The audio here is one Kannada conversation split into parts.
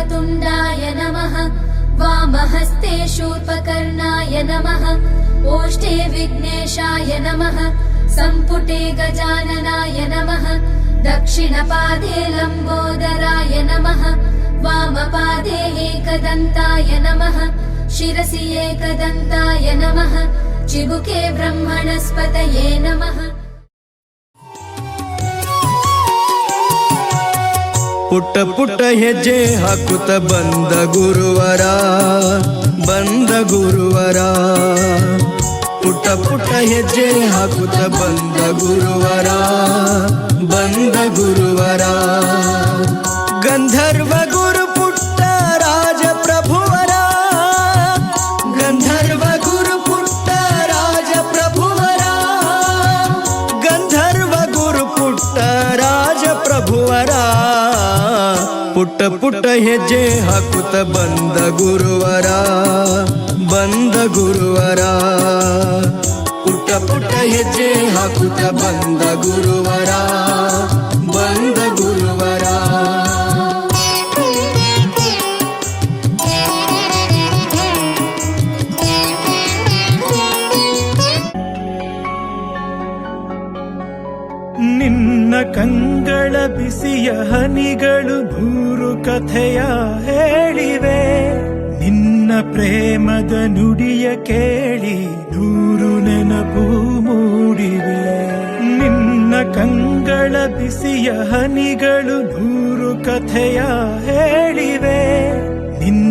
वक्रतुण्डाय नमः वामहस्ते शूर्पकर्णाय नमः ओष्ठे विघ्नेशाय नमः सम्पुटे गजाननाय नमः दक्षिणपादे लम्बोदराय नमः वामपादे एकदन्ताय नमः शिरसि एकदन्ताय नमः चिबुके ब्रह्मणस्पतये नमः। ಪುಟ್ಟ ಪುಟ್ಟ ಹೆಜ್ಜೆ ಹಾಕುತ್ತ ಬಂದ ಗುರುವರ ಪುಟ್ಟ ಪುಟ್ಟ ಹೆಜ್ಜೆ ಹಾಕುತ್ತ ಬಂದ ಗುರುವರ ಗಂಧರ್ವ ಗುರು ಪುಟ್ಟ ರಾಜ ಪ್ರಭುವರ ಗಂಧರ್ವ ಗುರು ಪುಟ್ಟ ರಾಜ ಪ್ರಭುವರ ಗಂಧರ್ವ ಗುರು ಪುಟ್ಟ ರಾಜ ಪ್ರಭುವರ ಪುಟ್ಟ ಪುಟ್ಟ ಹೆಜ್ಜೆ ಹಾಕುತ್ತ ಬಂದ ಗುರುವರ ಪುಟ್ಟ ಪುಟ್ಟ ಹೆಜ್ಜೆ ಹಾಕುತ್ತ ಬಂದ ಗುರುವರ ನಿನ್ನ ಕಂಗಳ ಬಿಸಿಯ ಹನಿಗಳು ನೂರು ಕಥೆಯ ಹೇಳಿವೆ ನಿನ್ನ ಪ್ರೇಮದ ನುಡಿಯ ಕೇಳಿ ನೂರು ನೆನಪು ಮೂಡಿವೆ ನಿನ್ನ ಕಂಗಳ ಬಿಸಿಯ ಹನಿಗಳು ನೂರು ಕಥೆಯ ಹೇಳಿವೆ ನಿನ್ನ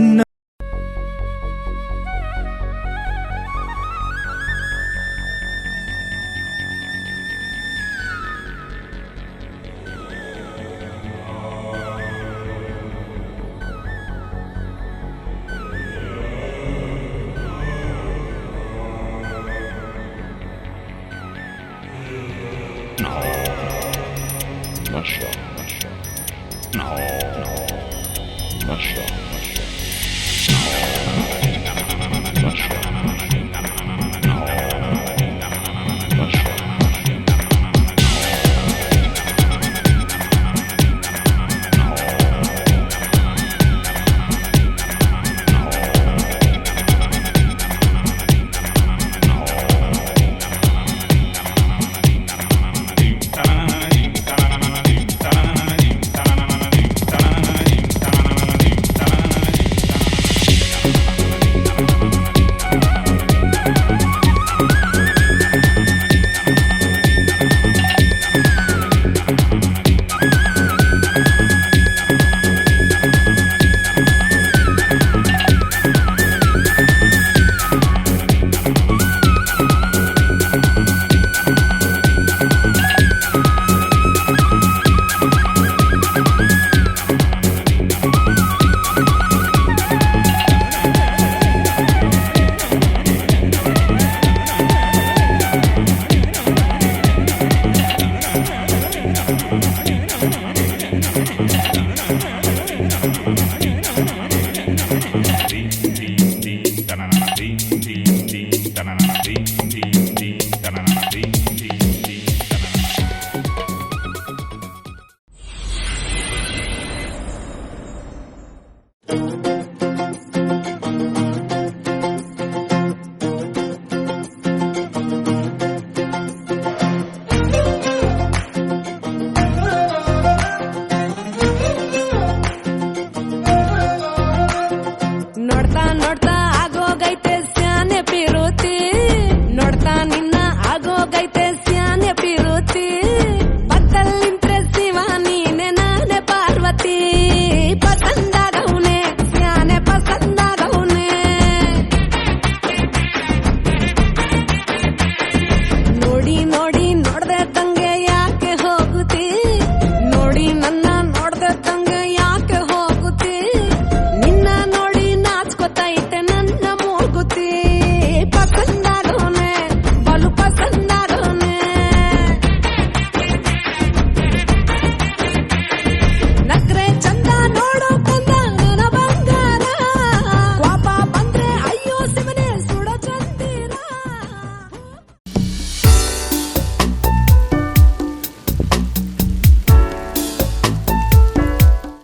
Not sure.